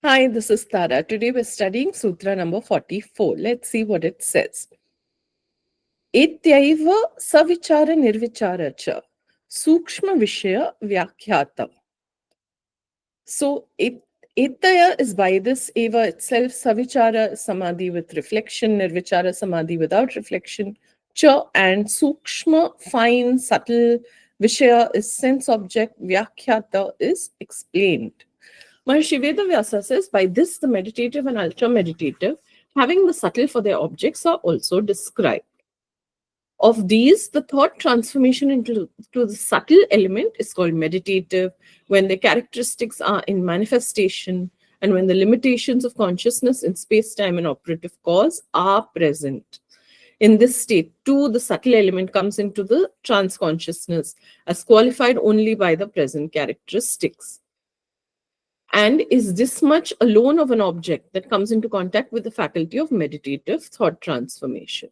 Hi, this is Tara. Today we're studying Sutra number 44. Let's see what it says. Etayā-eva savicara nirvicara cha sūkṣma-viṣayā vyākhyātā. So, etaya is by this eva itself, savicara is samadhi with reflection, nirvicara samadhi without reflection, cha and sūkṣma, fine, subtle, viṣaya is sense object, vyākhyātā is explained. Maharishi Vedavyasa says, by this the meditative and ultra-meditative, having the subtle for their objects, are also described. Of these, the thought transformation into the subtle element is called meditative, when the characteristics are in manifestation, and when the limitations of consciousness in space-time and operative cause are present. In this state, too, the subtle element comes into the trance consciousness as qualified only by the present characteristics. And is this much alone of an object that comes into contact with the faculty of meditative thought transformation.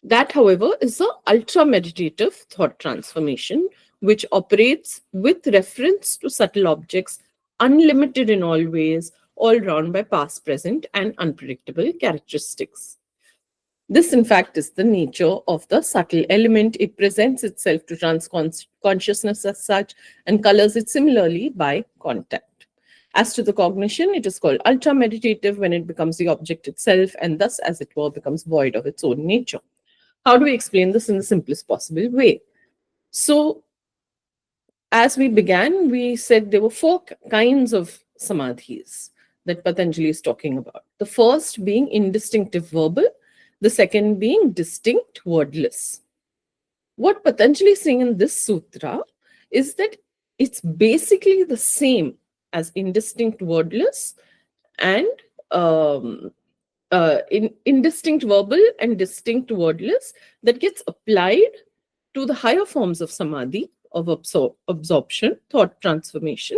That, however, is the ultra-meditative thought transformation, which operates with reference to subtle objects, unlimited in all ways, all round by past, present, and unpredictable characteristics. This, in fact, is the nature of the subtle element. It presents itself to trance consciousness as such and colors it similarly by contact. As to the cognition, it is called ultra-meditative when it becomes the object itself and thus, as it were, becomes void of its own nature. How do we explain this in the simplest possible way? So, as we began, we said there were four kinds of samadhis that Patanjali is talking about. The first being indistinctive verbal, the second being distinct wordless. What Patanjali is saying in this sutra is that it's basically the same as indistinct wordless and indistinct verbal and distinct wordless that gets applied to the higher forms of samadhi, of absorption, thought transformation,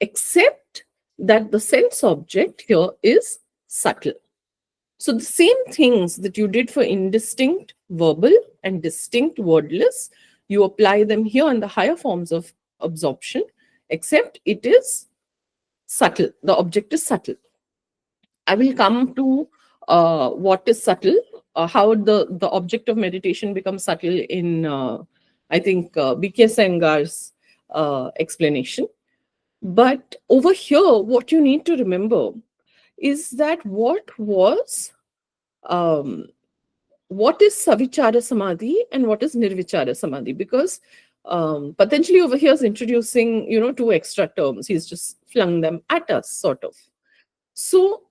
except that the sense object here is subtle. So the same things that you did for indistinct verbal and distinct wordless, you apply them here in the higher forms of absorption, except it is subtle. The object is subtle. I will come to what is subtle, how the object of meditation becomes subtle in, I think, B.K. Sengar's explanation. But over here, what you need to remember is that what is savicara samadhi and what is nirvicara samadhi? Because Patanjali over here is introducing, two extra terms. He's just flung them at us, sort of. So,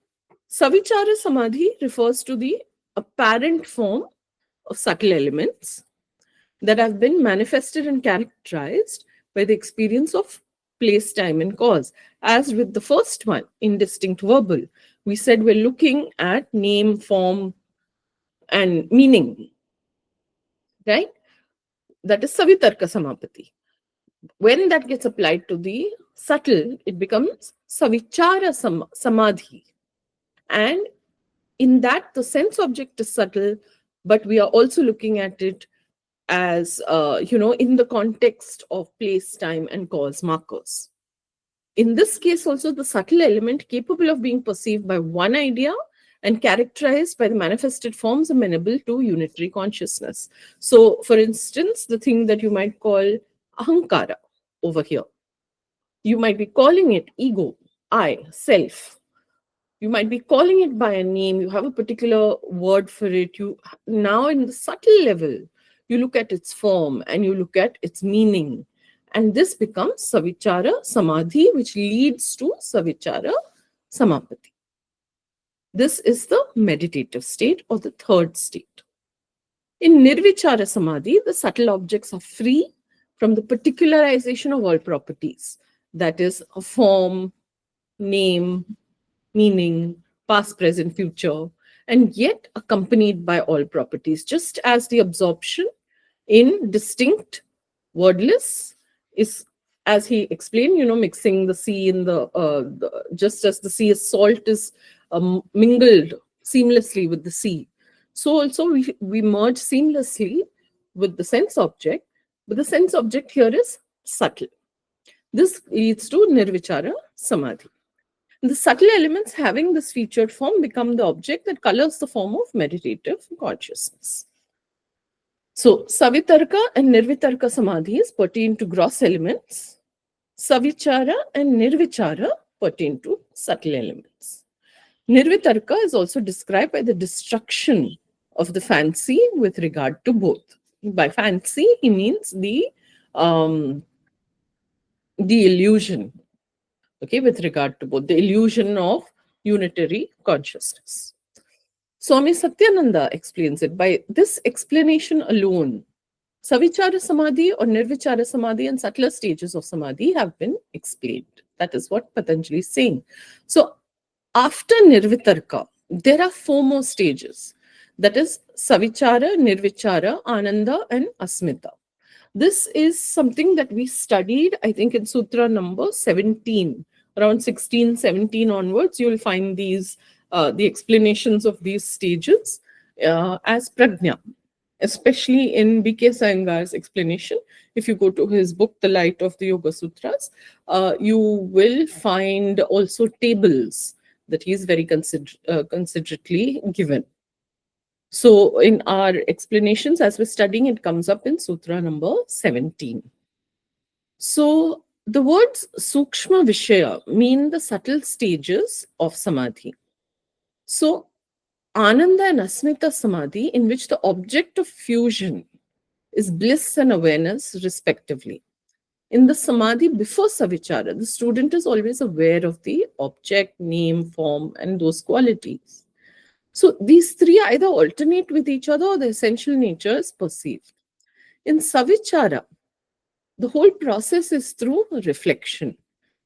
savicara samadhi refers to the apparent form of subtle elements that have been manifested and characterized by the experience of place, time, and cause. As with the first one, indistinct verbal, we said we're looking at name, form, and meaning, right? That is savitarka samapatti. When that gets applied to the subtle, it becomes savicara samadhi. And in that, the sense object is subtle, but we are also looking at it as, in the context of place, time, and cause markers. In this case, also, the subtle element capable of being perceived by one idea and characterized by the manifested forms amenable to unitary consciousness. So, for instance, the thing that you might call ahankara over here, you might be calling it ego, I, self. You might be calling it by a name. You have a particular word for it. You now, in the subtle level, you look at its form and you look at its meaning. And this becomes savicara samadhi, which leads to savicara samapatti. This is the meditative state or the third state. In nirvicara samadhi, the subtle objects are free from the particularization of all properties. That is, a form, name, meaning, past, present, future, and yet accompanied by all properties, just as the absorption in distinct wordless is, as he explained, mixing the sea in just as the sea is salt is mingled seamlessly with the sea. So also we merge seamlessly with the sense object, but the sense object here is subtle. This leads to nirvicara samadhi. The subtle elements having this featured form become the object that colors the form of meditative consciousness. So, savitarka and nirvitarka samadhis pertain to gross elements. Savicara and nirvicara pertain to subtle elements. Nirvitarka is also described by the destruction of the fancy with regard to both. By fancy, he means the illusion, okay, with regard to both, the illusion of unitary consciousness. Swami Satyananda explains it by this explanation alone. Savicara samadhi or nirvicara samadhi and subtler stages of samadhi have been explained. That is what Patanjali is saying. So, after nirvitarka, there are 4 more stages. That is savicara, nirvicara, ananda, and asmita. This is something that we studied, I think, in Sutra number 17. Around 16, 17 onwards, you will find these, the explanations of these stages as prajna, especially in B.K. Iyengar's explanation. If you go to his book, The Light of the Yogasutras, you will find also tables that he is very considerately given. So in our explanations, as we're studying, it comes up in Sutra number 17. So the words sūkṣma-viṣayā mean the subtle stages of samadhi. So ananda and asmita samadhi, in which the object of fusion is bliss and awareness respectively. In the samadhi before savicara, the student is always aware of the object, name, form, and those qualities. So these 3 either alternate with each other or the essential nature is perceived. In savicara, the whole process is through reflection.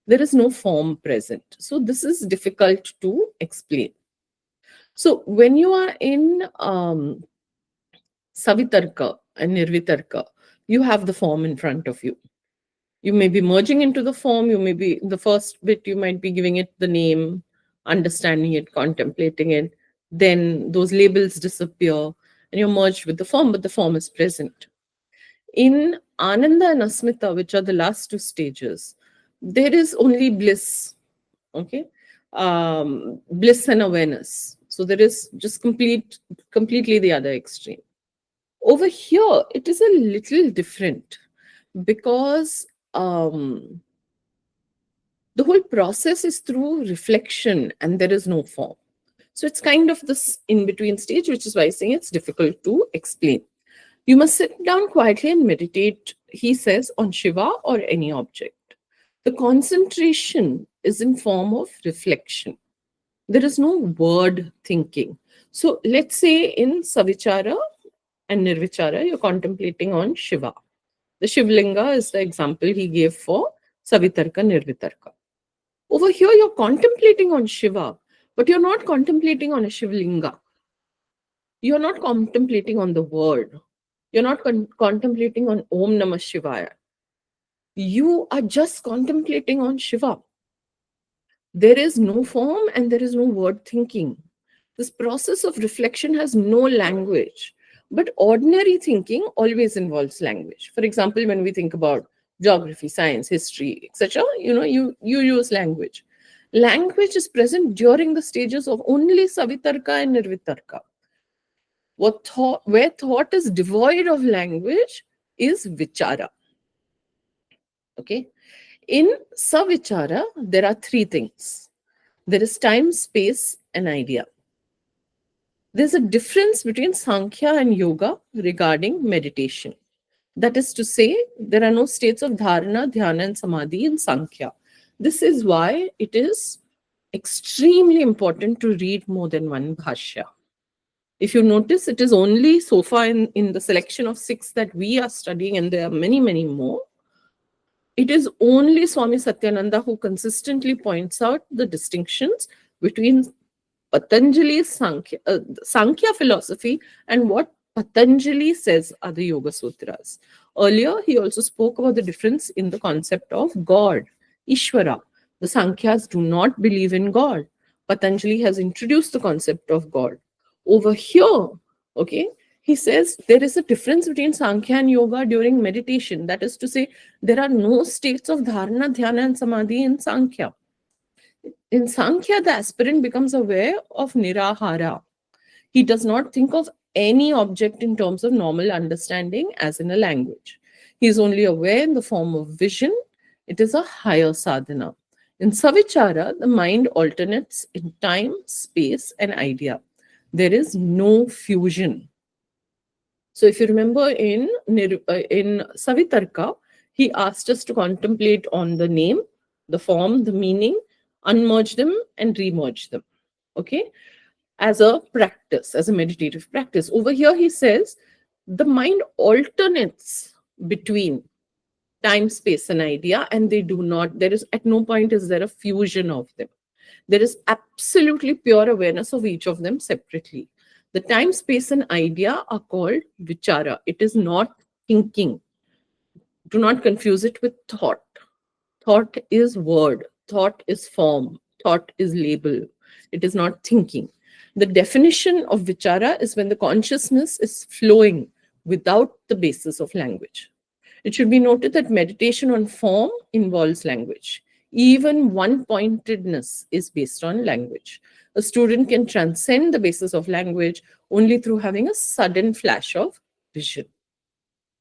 There is no form present. So this is difficult to explain. So when you are in savitarka and nirvitarka, you have the form in front of you. You may be merging into the form. You may be, in the first bit, you might be giving it the name, understanding it, contemplating it. Then those labels disappear and you're merged with the form, but the form is present. In Ananda and Asmita, which are the last 2 stages, there is only bliss, okay? Bliss and awareness. So there is just completely the other extreme. Over here, it is a little different because the whole process is through reflection and there is no form. So it's kind of this in-between stage, which is why I say it's difficult to explain. You must sit down quietly and meditate, he says, on Shiva or any object. The concentration is in form of reflection. There is no word thinking. So let's say in savicara and nirvicara, you're contemplating on Shiva. The Shivlinga is the example he gave for savitarka, nirvitarka. Over here, you're contemplating on Shiva, but you're not contemplating on a Shivlinga. You're not contemplating on the word. You're not contemplating on Om Namah Shivaya. You are just contemplating on Shiva. There is no form and there is no word thinking. This process of reflection has no language. But ordinary thinking always involves language. For example, when we think about geography, science, history, etc., you use language. Language is present during the stages of only savitarka and nirvitarka. Where thought is devoid of language is vichara. Okay. In savicara, there are 3 things. There is time, space, and idea. There's a difference between Sankhya and Yoga regarding meditation. That is to say, there are no states of Dharana, Dhyana, and Samadhi in Sankhya. This is why it is extremely important to read more than one bhashya. If you notice, it is only so far in the selection of 6 that we are studying, and there are many, many more. It is only Swami Satyananda who consistently points out the distinctions between Patanjali's Sankhya philosophy and what Patanjali says are the Yogasutras. Earlier, he also spoke about the difference in the concept of God, Ishvara. The Sankhyas do not believe in God. Patanjali has introduced the concept of God. Over here, okay, He says there is a difference between Sankhya and Yoga during meditation. That is to say, there are no states of Dharana, Dhyana, and Samadhi in Sankhya. In Sankhya, the aspirant becomes aware of nirahara. He does not think of any object in terms of normal understanding, as in a language. He is only aware in the form of vision. It is a higher sadhana. In savicara, the mind alternates in time, space, and idea. There is no fusion. So, if you remember in Savitarka, he asked us to contemplate on the name, the form, the meaning, unmerge them, and remerge them. Okay, as a practice, as a meditative practice. Over here, he says the mind alternates between time, space, and idea, and they do not, there is at no point is there a fusion of them. There is absolutely pure awareness of each of them separately. The time, space, and idea are called vichara. It is not thinking. Do not confuse it with thought. Thought is word, thought is form, thought is label. It is not thinking. The definition of vichara is when the consciousness is flowing without the basis of language. It should be noted that meditation on form involves language. Even one-pointedness is based on language. A student can transcend the basis of language only through having a sudden flash of vision.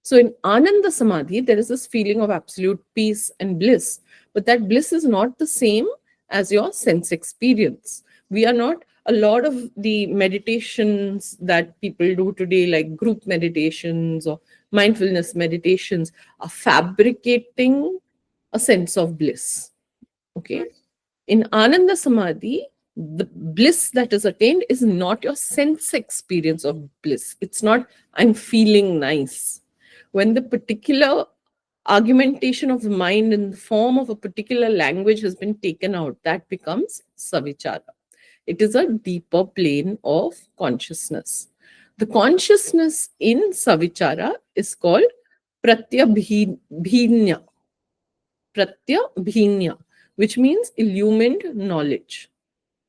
So in Ananda Samadhi, there is this feeling of absolute peace and bliss, but that bliss is not the same as your sense experience. We are not, a lot of the meditations that people do today, like group meditations or mindfulness meditations, are fabricating a sense of bliss. Okay. In Ananda Samadhi, the bliss that is attained is not your sense experience of bliss. It's not, I'm feeling nice. When the particular argumentation of the mind in the form of a particular language has been taken out, that becomes savicara. It is a deeper plane of consciousness. The consciousness in savicara is called pratyabhinya, which means illumined knowledge.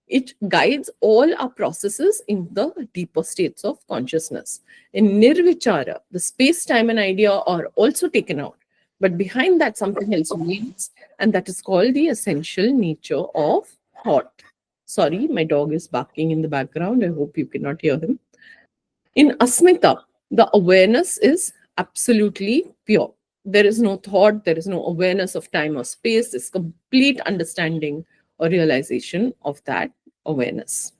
It guides all our processes in the deeper states of consciousness. In nirvicara, the space, time, and idea are also taken out. But behind that, something else remains, and that is called the essential nature of thought. Sorry, my dog is barking in the background. I hope you cannot hear him. In asmita, the awareness is absolutely pure. There is no thought, there is no awareness of time or space. It's complete understanding or realization of that awareness.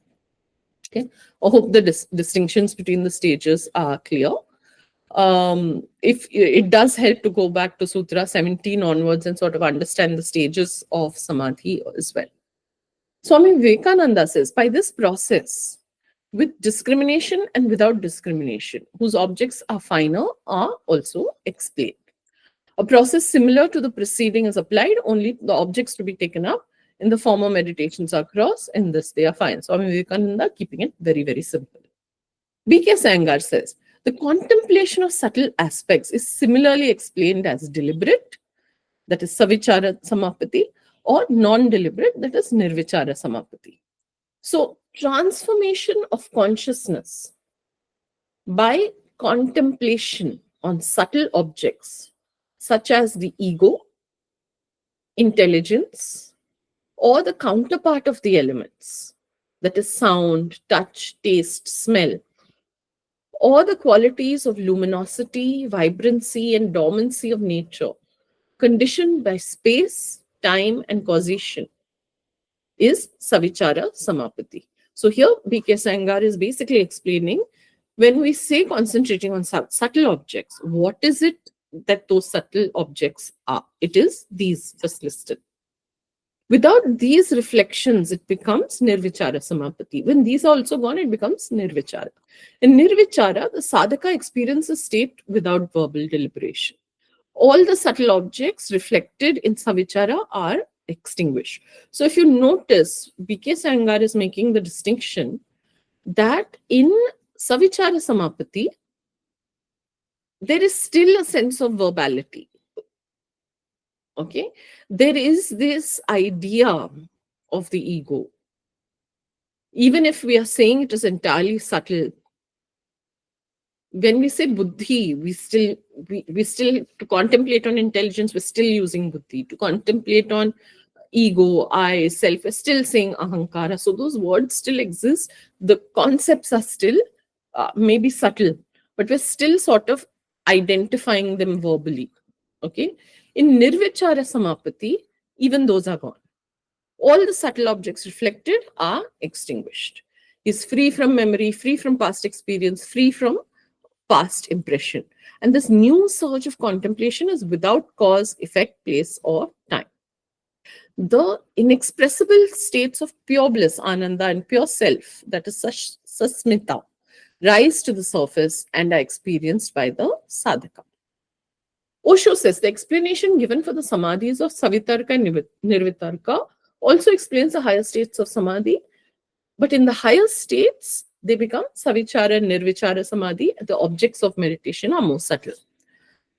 Okay, I hope the distinctions between the stages are clear. If it does help to go back to Sutra 17 onwards and sort of understand the stages of Samadhi as well. Swami Vivekananda says, by this process, with discrimination and without discrimination, whose objects are finer, are also explained. A process similar to the preceding is applied, only the objects to be taken up in the former meditations are cross, in this they are fine. Swami Vivekananda keeping it very, very simple. B.K. Sangar says, the contemplation of subtle aspects is similarly explained as deliberate, that is savicara Samapatti, or non-deliberate, that is nirvicara Samapatti. So, transformation of consciousness by contemplation on subtle objects such as the ego, intelligence, or the counterpart of the elements, that is sound, touch, taste, smell, or the qualities of luminosity, vibrancy, and dormancy of nature, conditioned by space, time, and causation, is savicara Samapatti. So here B.K. Sangar is basically explaining, when we say concentrating on subtle objects, what is it that those subtle objects are? It is these just listed. Without these reflections, it becomes nirvicara Samapatti. When these are also gone, it becomes nirvicara. In nirvicara, the sadhaka experiences state without verbal deliberation. All the subtle objects reflected in savicara are extinguished. So if you notice, B.K. Sangar is making the distinction that in savicara Samapatti, there is still a sense of verbality. Okay, there is this idea of the ego. Even if we are saying it is entirely subtle, when we say buddhi, we still to contemplate on intelligence, we're still using buddhi. To contemplate on ego, I, self, we're still saying ahankara. So those words still exist. The concepts are still maybe subtle, but we're still sort of identifying them verbally. Okay. In nirvicara samapatti, even those are gone. All the subtle objects reflected are extinguished. He's free from memory, free from past experience, free from past impression. And this new surge of contemplation is without cause, effect, place, or time. The inexpressible states of pure bliss, ananda, and pure self, that is sasmita, rise to the surface and are experienced by the sadhaka. Osho says the explanation given for the samadhis of savitarka and nirvitarka also explains the higher states of samadhi, but in the higher states, they become savicara and nirvicara samadhi. The objects of meditation are more subtle.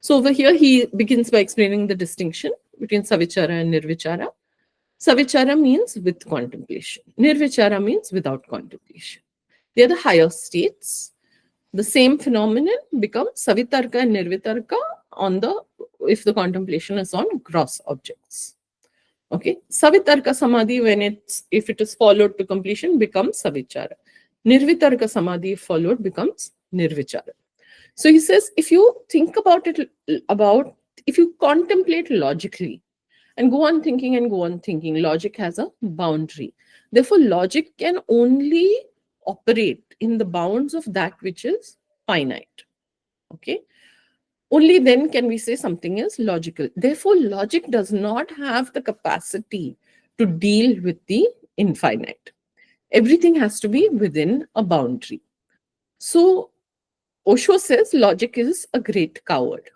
So over here, he begins by explaining the distinction between savicara and nirvicara. Savicara means with contemplation. Nirvicara means without contemplation. They are the higher states. The same phenomenon becomes savitarka and nirvitarka if the contemplation is on gross objects. Okay, savitarka samadhi, if it is followed to completion, becomes savicara. Nirvitarka samadhi, if followed, becomes nirvicara. So he says, if you think if you contemplate logically and go on thinking and go on thinking, logic has a boundary. Therefore, logic can only operate in the bounds of that which is finite. Okay. Only then can we say something is logical. Therefore, logic does not have the capacity to deal with the infinite. Everything has to be within a boundary. So, Osho says logic is a great coward.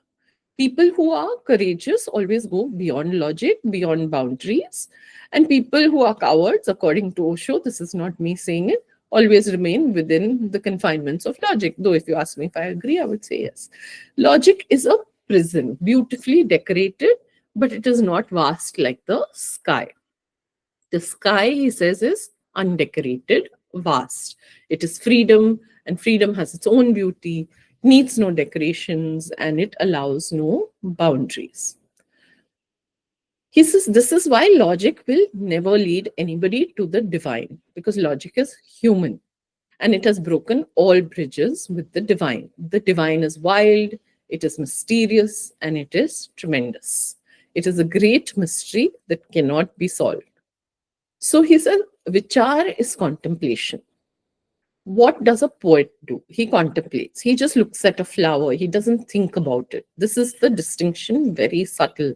People who are courageous always go beyond logic, beyond boundaries. And people who are cowards, according to Osho, this is not me saying it, always remain within the confinements of logic. Though if you ask me if I agree, I would say yes. Logic is a prison, beautifully decorated, but it is not vast like the sky. The sky, he says, is undecorated, vast. It is freedom, and freedom has its own beauty, needs no decorations, and it allows no boundaries. He says this is why logic will never lead anybody to the divine, because logic is human and it has broken all bridges with the divine. The divine is wild, it is mysterious, and it is tremendous. It is a great mystery that cannot be solved. So he says, vichar is contemplation. What does a poet do? He contemplates. He just looks at a flower. He doesn't think about it. This is the distinction, very subtle.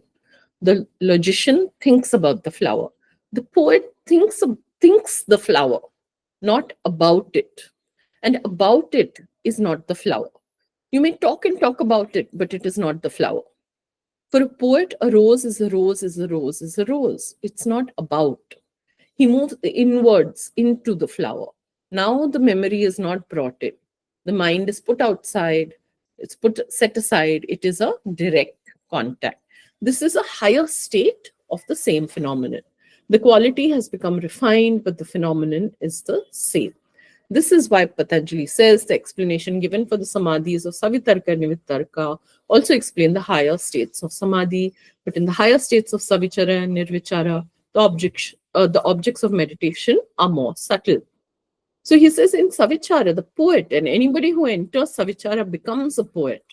The logician thinks about the flower. The poet thinks the flower, not about it. And about it is not the flower. You may talk and talk about it, but it is not the flower. For a poet, a rose is a rose is a rose is a rose. It's not about. He moves inwards into the flower. Now the memory is not brought in. The mind is put outside. It's set aside. It is a direct contact. This is a higher state of the same phenomenon. The quality has become refined, but the phenomenon is the same. This is why Patanjali says the explanation given for the samadhis of savitarka and nirvitarka also explain the higher states of samadhi, but in the higher states of savicara and nirvicara, the objects of meditation are more subtle. So he says in savicara, the poet and anybody who enters savicara becomes a poet,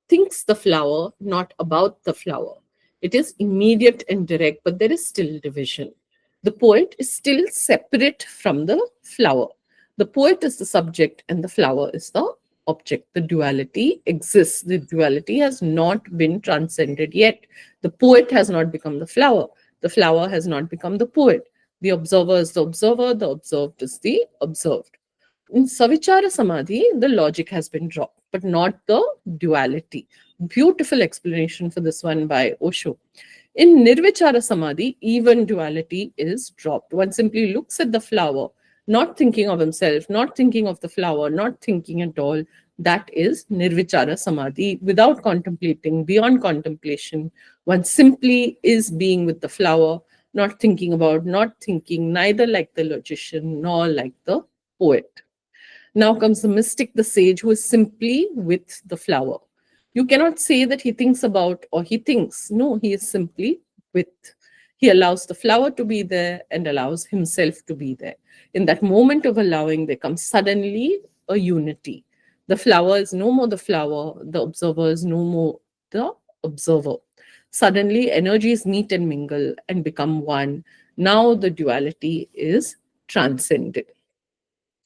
thinks the flower, not about the flower. It is immediate and direct, but there is still division. The poet is still separate from the flower. The poet is the subject and the flower is the object. The duality exists. The duality has not been transcended yet. The poet has not become the flower. The flower has not become the poet. The observer is the observer. The observed is the observed. In savicara samadhi, the logic has been dropped, but not the duality. Beautiful explanation for this one by Osho. In nirvicara samadhi, even duality is dropped. One simply looks at the flower, not thinking of himself, not thinking of the flower, not thinking at all. That is nirvicara samadhi. Without contemplating, beyond contemplation, one simply is being with the flower, not thinking about, not thinking, neither like the logician nor like the poet. Now comes the mystic, the sage, who is simply with the flower. You cannot say that he thinks about or he thinks. No, he is simply with. He allows the flower to be there and allows himself to be there. In that moment of allowing, there comes suddenly a unity. The flower is no more the flower, the observer is no more the observer. Suddenly, energies meet and mingle and become one. Now the duality is transcended.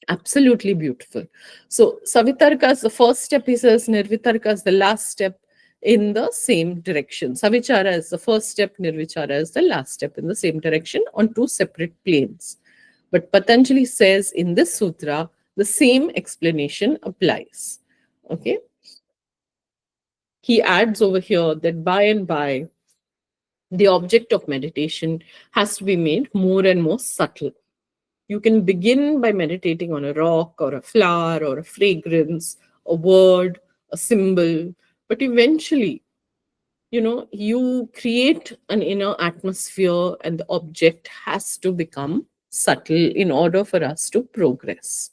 Absolutely beautiful. So Savitarka is the first step, he says, Nirvitarka is the last step in the same direction. Savicara is the first step, Nirvicara is the last step in the same direction on two separate planes. But Patanjali says in this sutra, the same explanation applies. Okay. He adds over here that by and by, the object of meditation has to be made more and more subtle. You can begin by meditating on a rock or a flower or a fragrance, a word, a symbol, but eventually, you create an inner atmosphere and the object has to become subtle in order for us to progress.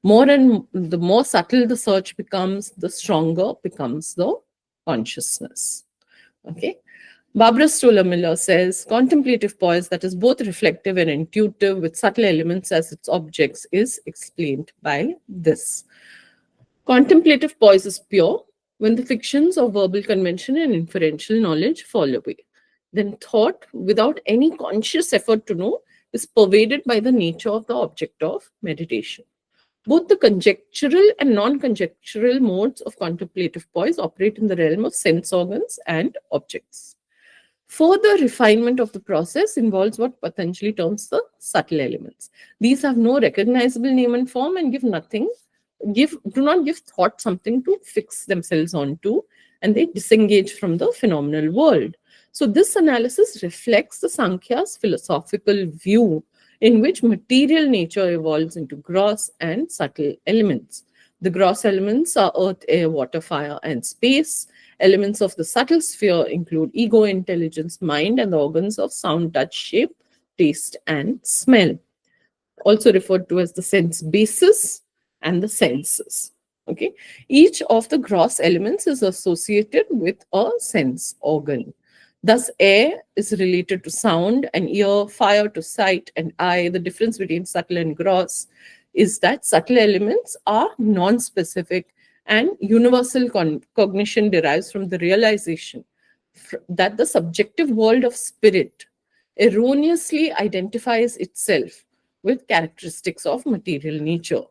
The more subtle the search becomes, the stronger becomes the consciousness. Okay. Barbara Stoller Miller says contemplative poise that is both reflective and intuitive with subtle elements as its objects is explained by this. Contemplative poise is pure when the fictions of verbal convention and inferential knowledge fall away. Then thought, without any conscious effort to know, is pervaded by the nature of the object of meditation. Both the conjectural and non-conjectural modes of contemplative poise operate in the realm of sense organs and objects. Further refinement of the process involves what Patanjali terms the subtle elements. These have no recognizable name and form and do not give thought something to fix themselves onto, and they disengage from the phenomenal world. So this analysis reflects the Sankhya's philosophical view in which material nature evolves into gross and subtle elements. The gross elements are earth, air, water, fire, and space. Elements of the subtle sphere include ego, intelligence, mind, and the organs of sound, touch, shape, taste, and smell. Also referred to as the sense basis and the senses. Okay. Each of the gross elements is associated with a sense organ. Thus, air is related to sound and ear, fire to sight and eye. The difference between subtle and gross is that subtle elements are non-specific and universal cognition derives from the realization that the subjective world of spirit erroneously identifies itself with characteristics of material nature.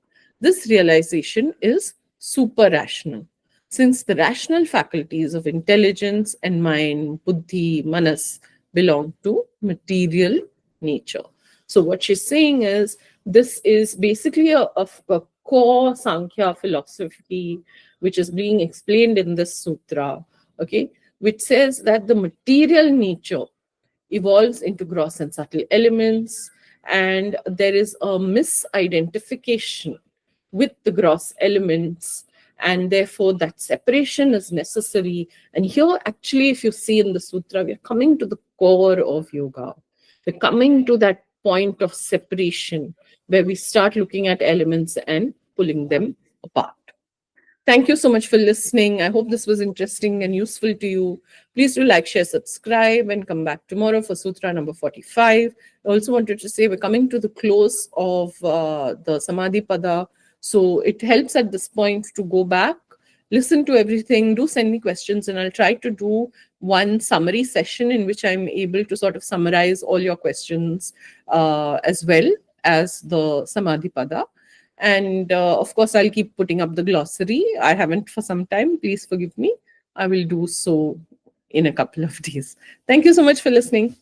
This realization is super-rational, since the rational faculties of intelligence and mind, buddhi, manas, belong to material nature. So what she's saying is, this is basically a core Sankhya philosophy, which is being explained in this sutra, okay, which says that the material nature evolves into gross and subtle elements, and there is a misidentification with the gross elements, and therefore that separation is necessary. And here, actually, if you see in the sutra, we are coming to the core of yoga. We're coming to that point of separation where we start looking at elements and pulling them apart. Thank you so much for listening. I hope this was interesting and useful to you. Please do like, share, subscribe, and come back tomorrow for Sutra number 45. I also wanted to say we're coming to the close of the Samadhi Pada. So it helps at this point to go back, listen to everything, do send me questions, and I'll try to do one summary session in which I'm able to sort of summarize all your questions as well as the Samadhi Pada. And of course, I'll keep putting up the glossary. I haven't for some time. Please forgive me. I will do so in a couple of days. Thank you so much for listening.